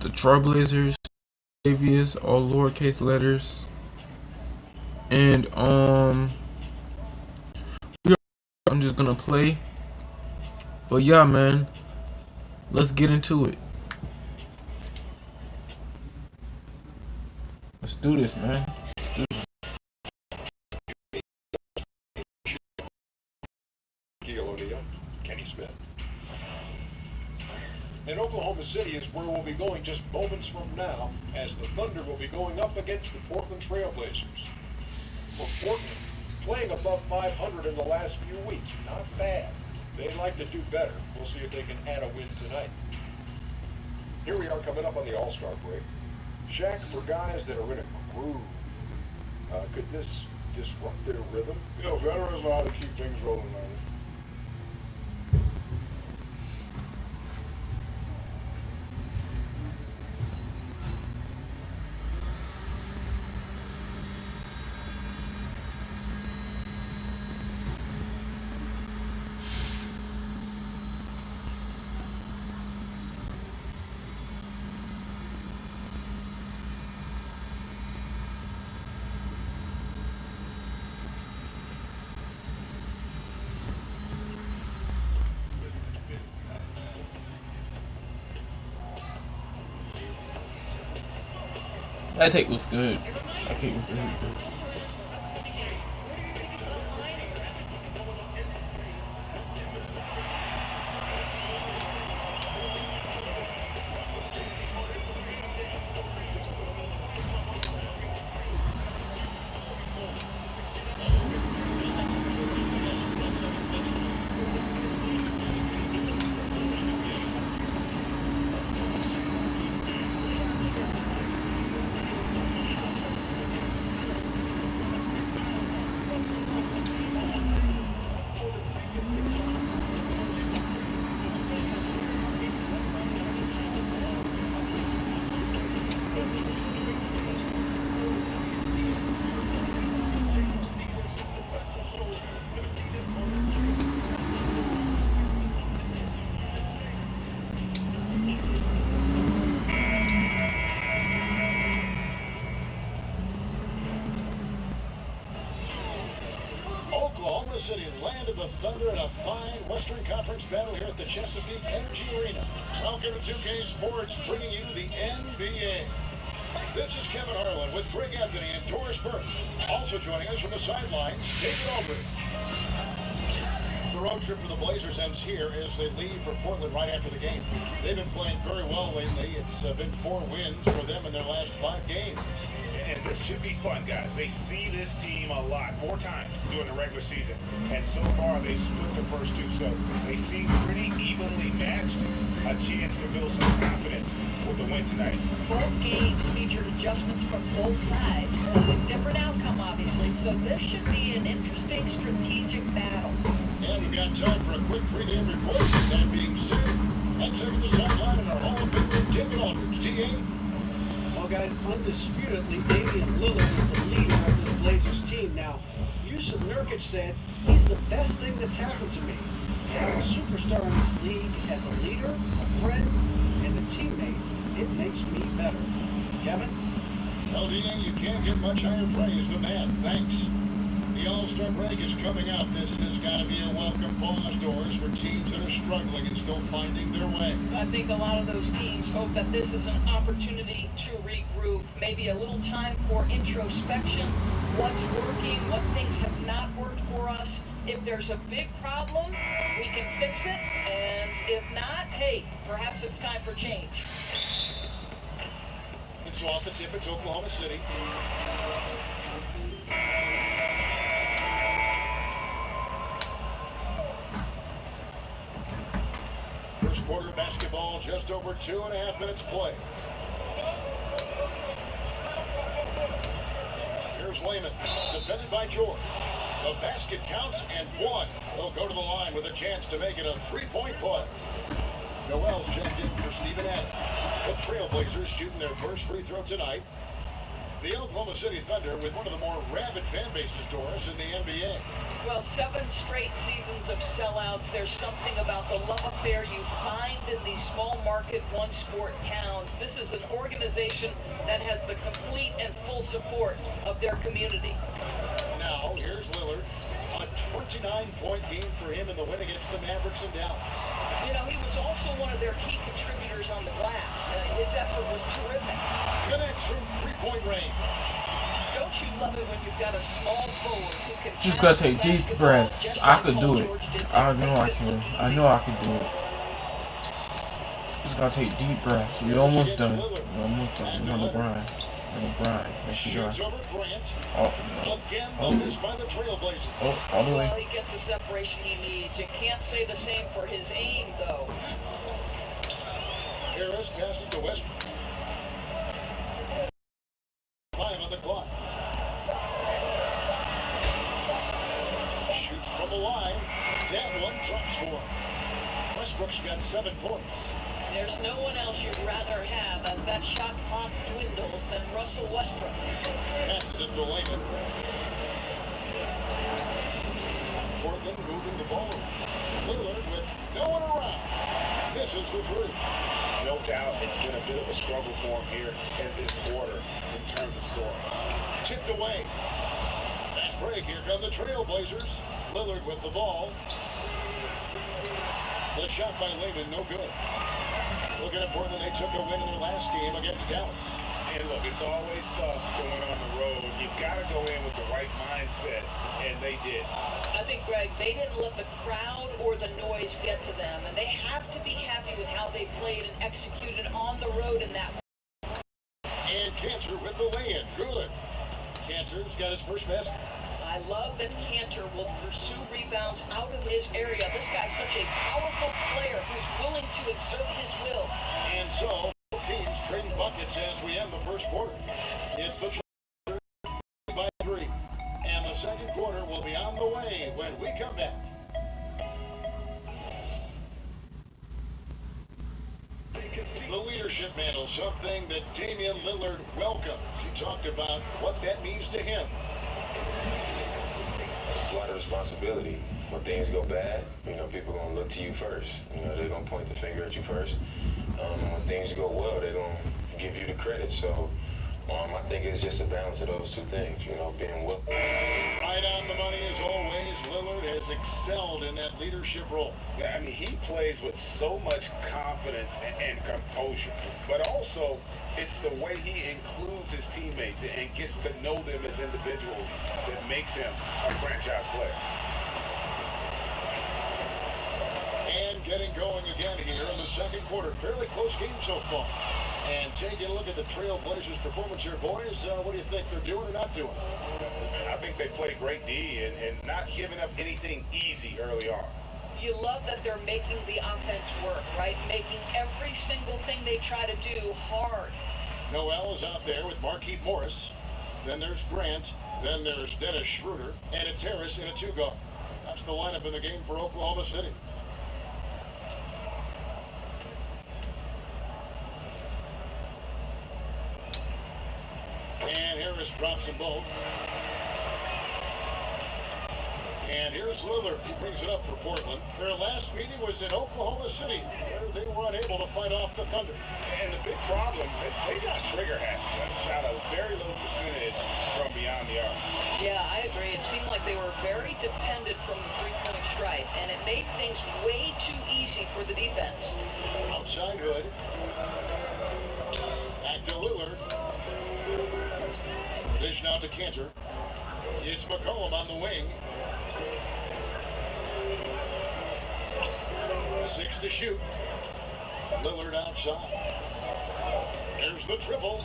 the Trailblazers, Davies, all lowercase letters. And I'm just gonna play. But yeah, man, let's get into it. Let's do this, man. Kenny Smith. And Oklahoma City is where we'll be going just moments from now, as the Thunder will be going up against the Portland Trailblazers. For Portland, playing above 500 in the last few weeks, not bad. They'd like to do better. We'll see if they can add a win tonight. Here we are coming up on the All-Star break. Shaq, for guys that are in a groove, could this disrupt their rhythm? You know, veterans know how to keep things rolling, man. That take was good. That take was really good. Oklahoma City, land of the Thunder, in a fine Western Conference battle here at the Chesapeake Energy Arena. Welcome to 2K Sports, bringing you the NBA. This is Kevin Harlan with Greg Anthony and Doris Burke. Also joining us from the sidelines, David Aldridge. The road trip for the Blazers ends here as they leave for Portland right after the game. They've been playing very well lately. It's been 4 wins for them in their last 5 games. And this should be fun, guys. They see this team a lot, 4 times during the regular season. And so far, they split the first 2, so they seem pretty evenly matched. A chance to build some confidence with the win tonight. Both games featured adjustments from both sides, with different outcome, obviously. So this should be an interesting strategic battle. And we've got time for a quick pregame report. That being said, let's head to the sideline and our Hall of Famer, David Aldridge. DA? Well, guys, undisputedly, Damian Lillard is the leader of this Blazers team. Now, Yusuf Nurkic said, he's the best thing that's happened to me. Having a superstar in this league as a leader, a friend, and a teammate, it makes me better. Kevin? Well, DA, you can't get much higher praise than that. Thanks. The All-Star break is coming up. This has got to be a welcome pause, Doors, for teams that are struggling and still finding their way. I think a lot of those teams hope that this is an opportunity to regroup, maybe a little time for introspection, what's working, what things have not worked for us. If there's a big problem, we can fix it, and if not, hey, perhaps it's time for change. And so off the tip, it's Oklahoma City. First quarter of basketball, just over 2.5 minutes play. Here's Layman, defended by George. The basket counts and 1. He'll go to the line with a chance to make it a 3-point play. Noel's checked in for Steven Adams. The Trailblazers shooting their first free throw tonight. The Oklahoma City Thunder with one of the more rabid fan bases, Doris, in the NBA. Well, 7 straight seasons of sellouts. There's something about the love affair you find in these small market one-sport towns. This is an organization that has the complete and full support of their community. Now, here's Lillard. A 29-point game for him in the win against the Mavericks in Dallas. You know, he was also one of their key contributors on the glass. His effort was terrific. Connects from three-point range. Don't you love it when you've got a small forward who can Just gotta pass the take deep basketball breaths. just I like could Paul do it. George did? I know I Makes it can. look I easy. know I can do it. Just gotta take deep breaths. You're almost done. You're almost done. You're on the grind. On the grind. Yes, you are. Shoots over Grant. Oh, no. Again, the miss by the Trailblazers. Oh, all the Well, way. he gets the separation he needs. You can't say the same for his aim, though. Harris passes to Westbrook. 5 on the clock. Shoots from the line. That one drops for him. Westbrook's got 7 points. There's no one else you'd rather have as that shot clock dwindles than Russell Westbrook. Passes it to Layman. Portland moving the ball around. Lillard with no one around. Misses the three. No doubt it's been a bit of a struggle for him here in this quarter in terms of scoring. Chipped away. Fast break. Here come the Trailblazers. Lillard with the ball. The shot by Layman, no good. Looking at Portland, they took a win in their last game against Dallas. And look, it's always tough going on the road. You've got to go in with the right mindset, and they did. I think, Greg, they didn't let the crowd or the noise get to them, and they have to be happy with how they played and executed on the road in that. And Cantor with the lay-in. Good. Cantor's got his first basket. I love that Cantor will pursue rebounds out of his area. This guy's such a powerful player who's willing to exert his will. And so, both teams trading buckets as we end the first quarter. It's the Trailblazers by 3. And the second quarter will be on the way when we come back. The leadership mantle, something that Damian Lillard welcomes. He talked about what that means to him. A lot of responsibility. When things go bad, people are going to look to you first. They're going to point the finger at you first. When things go well, they're going to give you the credit. So I think it's just a balance of those two things, being well. Right on the money as always. Lillard has excelled in that leadership role. Yeah, I mean, he plays with so much confidence and composure, but also it's the way he includes his teammates and gets to know them as individuals that makes him a franchise player. And getting going again here in the second quarter. Fairly close game so far. And taking a look at the Trailblazers' performance here, boys. What do you think they're doing or not doing? I think they played great D and not giving up anything easy early on. You love that they're making the offense work, right? Making every single thing they try to do hard. Noel is out there with Markieff Morris. Then there's Grant. Then there's Dennis Schroeder. And it's Harris in a 2-guard. That's the lineup in the game for Oklahoma City. And Harris drops them both. And here's Lillard. He brings it up for Portland. Their last meeting was in Oklahoma City, where they were unable to fight off the Thunder. And the big problem, they got trigger happy. Shot a very low percentage from beyond the arc. Yeah, I agree. It seemed like they were very dependent from the three-point stripe, and it made things way too easy for the defense. Outside Hood. Back to Lillard. Dish now to Cantor. It's McCollum on the wing. 6 to shoot. Lillard outside. There's the triple.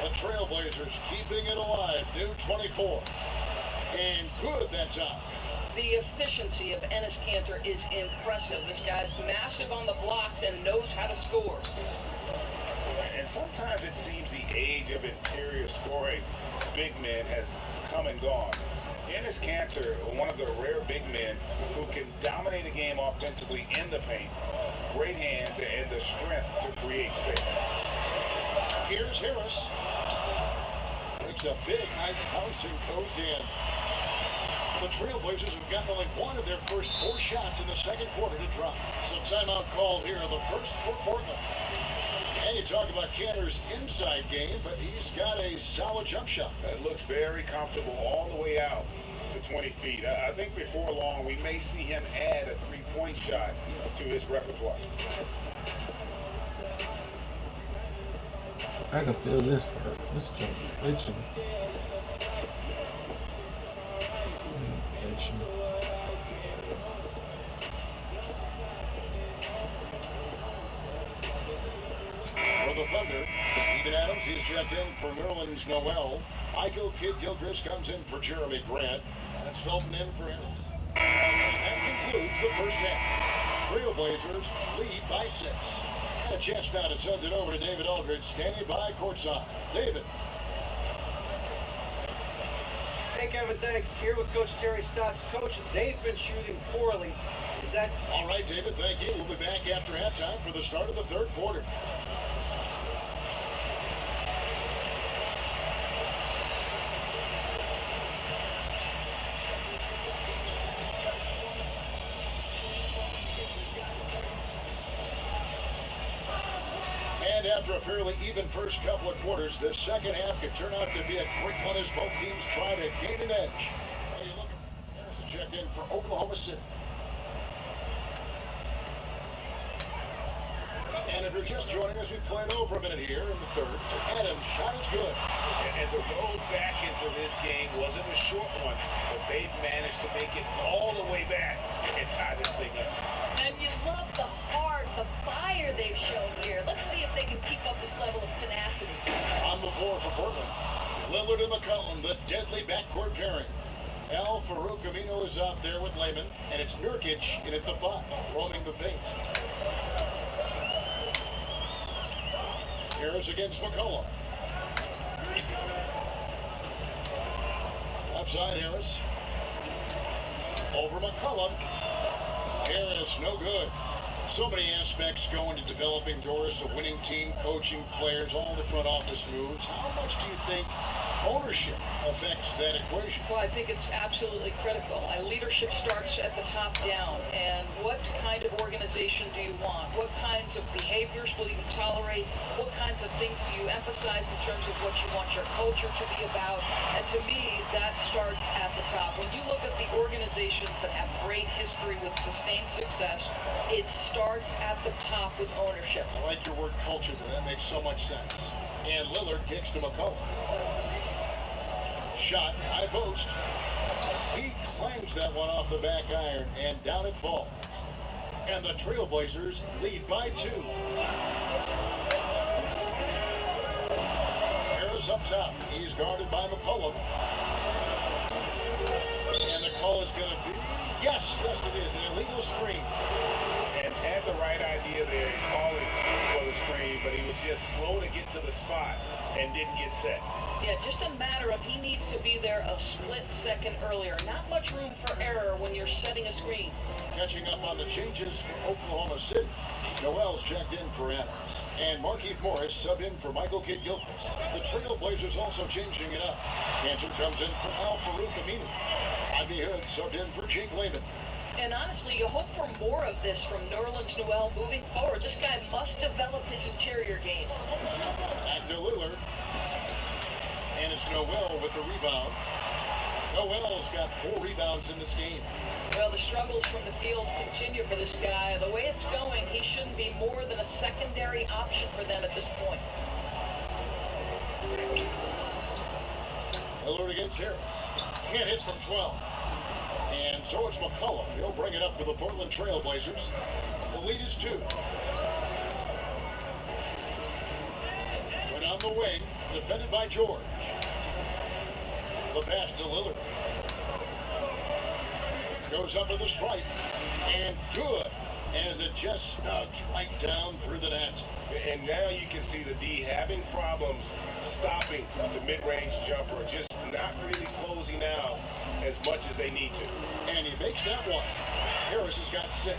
The Trailblazers keeping it alive. New 24. And good that time. The efficiency of Enes Kanter is impressive. This guy's massive on the blocks and knows how to score. And sometimes it seems the age of interior scoring big men has come and gone. Enes Kanter, one of the rare big men who can dominate a game offensively in the paint, great hands and the strength to create space. Here's Harris. takes a big high bounce and goes in. The Trailblazers have gotten only one of their first 4 shots in the second quarter to drop. So timeout called here, the first for Portland. And you talk about Kanter's inside game, but he's got a solid jump shot. It looks very comfortable all the way out to 20 feet. I think before long we may see him add a three-point shot to his repertoire. I can feel this part. This joint itching. Itching. For the Thunder, Steven Adams, he's checked in for Nerlens Noel. Michael Kidd-Gilchrist comes in for Jeremy Grant. That's Felton in for him. And that concludes the first half. Trailblazers lead by 6. And a chance now to send it over to David Aldridge, standing by courtside. David. Hey, Kevin, thanks. Here with Coach Terry Stotts. Coach, they've been shooting poorly. Is that... All right, David, thank you. We'll be back after halftime for the start of the third quarter. And after a fairly even first couple of quarters, this second half could turn out to be a quick one as both teams try to gain an edge. How you looking? Harris checked in for Oklahoma City. And if you're just joining us, we played over a minute here in the third. Adams' shot is good. And the road back into this game wasn't a short one, but they've managed to make it all the way back and tie this thing up. And you love the heart, the fire they've shown here. Let's see if they can keep up this level of tenacity. On the floor for Portland, Lillard and McCollum, the deadly backcourt pairing. Al Farouk Amino is out there with Layman, and it's Nurkic in at the 5, roaming the paint. Harris against McCollum. Left side, Harris. Over McCollum. Harris, no good. So many aspects go into developing Doris, a winning team, coaching players, all the front office moves. How much do you think ownership affects that equation? Well, I think it's absolutely critical. Leadership starts at the top down. And what kind of organization do you want? What kinds of behaviors will you tolerate? What kinds of things do you emphasize in terms of what you want your culture to be about? And to me, that starts at the top. When you look at the organizations that have great history with sustained success, it starts at the top with ownership. I like your word culture, but that makes so much sense. And Lillard kicks to McCollum. Shot, high post. He clangs that one off the back iron, and down it falls. And the Trailblazers lead by 2. Harris up top. He's guarded by McCollum. And the call is going to be, yes, it is, an illegal screen. And had the right idea there, calling for the screen, but he was just slow to get to the spot and didn't get set. Yeah, just a matter of he needs to be there a split second earlier. Not much room for error when you're setting a screen. Catching up on the changes for Oklahoma City. Noel's checked in for Adams. And Markieff Morris subbed in for Michael Kidd-Gilchrist. The Trailblazers also changing it up. Cantor comes in for Al Farouk Amino. Rodney Hood subbed in for Jake Layman. And honestly, you hope for more of this from Nerlens Noel moving forward. This guy must develop his interior game. Back to Lillard. And it's Noel with the rebound. Noel's got 4 rebounds in this game. Well, the struggles from the field continue for this guy. The way it's going, he shouldn't be more than a secondary option for them at this point. Lillard against Harris. Can't hit from 12. And so it's McCollum. He'll bring it up for the Portland Trailblazers. The lead is 2. But on the wing, defended by George. The pass to Lillard. Goes up to the stripe. And good, as it just snugs right down through the net. And now you can see the D having problems stopping the mid-range jumper, just not really closing out as much as they need to. And he makes that one. Harris has got 6.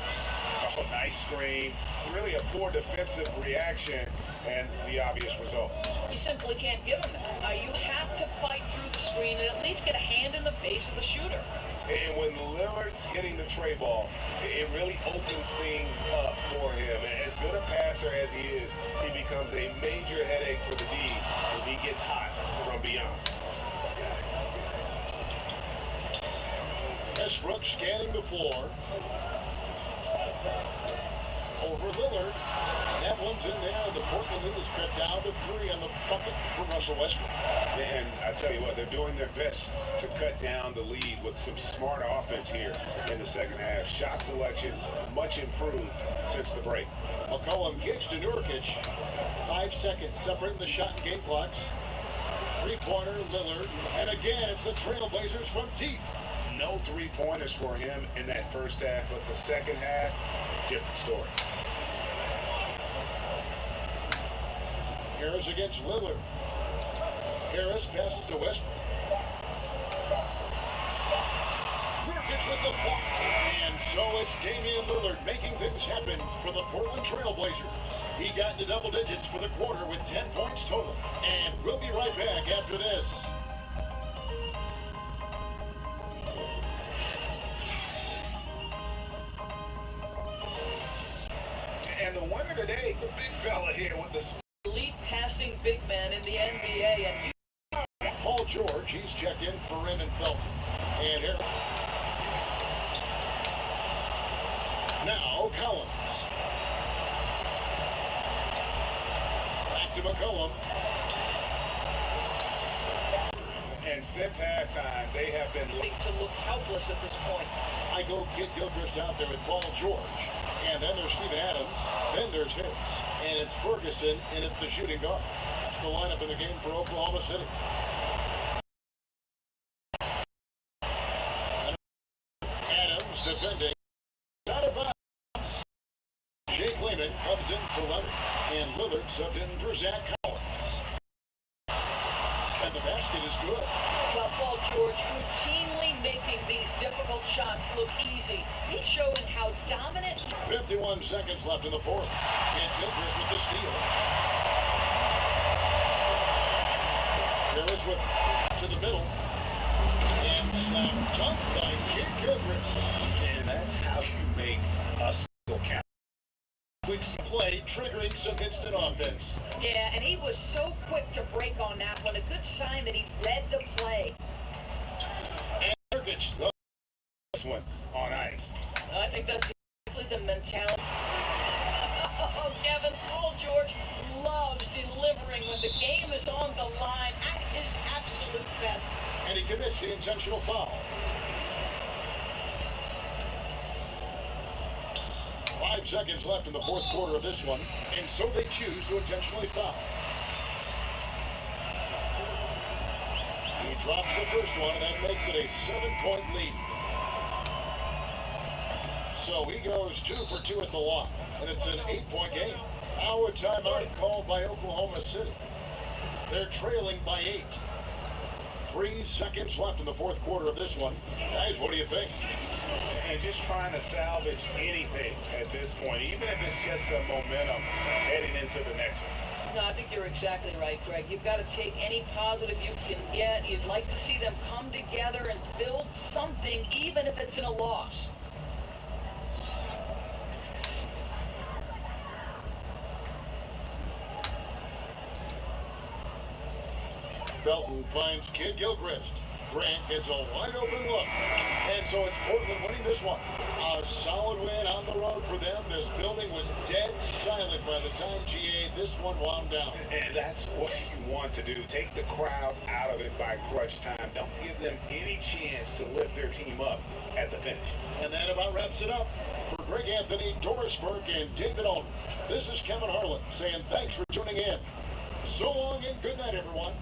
Oh, nice screen. Really a poor defensive reaction and the obvious result. You simply can't give him that. You have to fight through the screen and at least get a hand in the face of the shooter. And when Lillard's hitting the tray ball, it really opens things up for him. As good a passer as he is, he becomes a major headache for the D if he gets hot from beyond. Westbrook scanning the floor. Over Lillard. That one's in there. The Portland lead is cut down to 3 on the bucket from Russell Westbrook. And I tell you what, they're doing their best to cut down the lead with some smart offense here in the second half. Shot selection much improved since the break. McCollum gives to Nurkic. 5 seconds separating the shot and game clocks. Three-pointer Lillard. And again, it's the Trailblazers from deep. No three-pointers for him in that first half, but the second half, different story. Harris against Lillard. Harris passes to Westbrook. Nurkic with the block. And so it's Damian Lillard making things happen for the Portland Trailblazers. He got into double digits for the quarter with 10 points total. And we'll be right back after this. And the winner today, the big fella here with the Elite passing big man in the NBA, and Paul George, he's checked in for Raymond Felton. And here. Now Collins. Back to McCollum. And since halftime, they have been to look helpless at this point. I go Kid Gilchrist out there with Paul George. And then there's Steven Adams. Then there's Harris. And it's Ferguson in at the shooting guard. That's the lineup in the game for Oklahoma City. Adams defending. Out of bounds. Jake Lehman comes in for Leonard. And Lillard subbed in for Zach Collins. And the basket is good. Well, Paul George routinely making these difficult shots look easy. He's showing how dominant. 51 seconds left in the fourth. Kid Gilchrist with the steal. Harris with to the middle. And slam dunk by Kid Gilchrist. and that's how you make a steal count. Quick play triggering some instant offense. Yeah, and he was so quick to break on that one. A good sign that he read the play. And Nurkic. This one on ice. I think that's exactly the mentality. Oh, Kevin, Paul George loves delivering when the game is on the line at his absolute best. And he commits the intentional foul. 5 seconds left in the fourth quarter of this one, and so they choose to intentionally foul. He drops the first one, and that makes it a 7-point lead. So he goes 2 for 2 at the line, and it's an 8-point game. Now a timeout called by Oklahoma City. They're trailing by 8. 3 seconds left in the fourth quarter of this one. Guys, what do you think? And just trying to salvage anything at this point, even if it's just some momentum heading into the next one. No, I think you're exactly right, Greg. You've got to take any positive you can get. You'd like to see them come together and build something, even if it's in a loss. Felton finds Kid Gilchrist. Grant gets a wide open look. And so it's Portland winning this one. A solid win on the road for them. This building was dead silent by the time GA this one wound down. And that's what you want to do. Take the crowd out of it by crunch time. Don't give them any chance to lift their team up at the finish. And that about wraps it up. For Greg Anthony, Doris Burke, and David Alden, this is Kevin Harlan saying thanks for tuning in. So long and good night, everyone.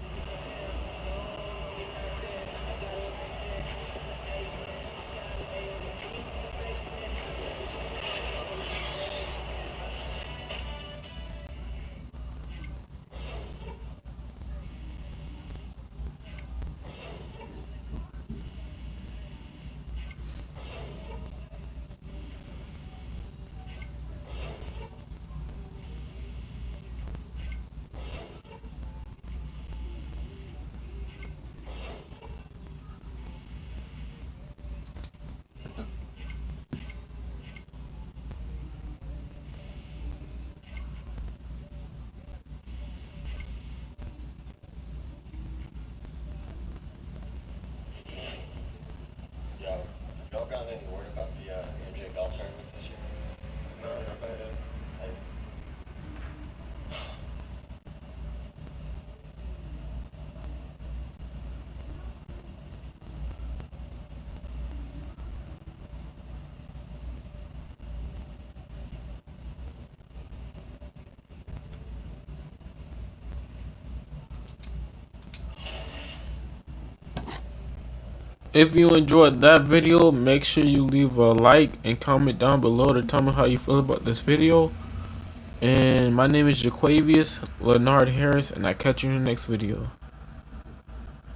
If you enjoyed that video, make sure you leave a like and comment down below to tell me how you feel about this video. And my name is Jaquavius Leonard Harris, and I catch you in the next video.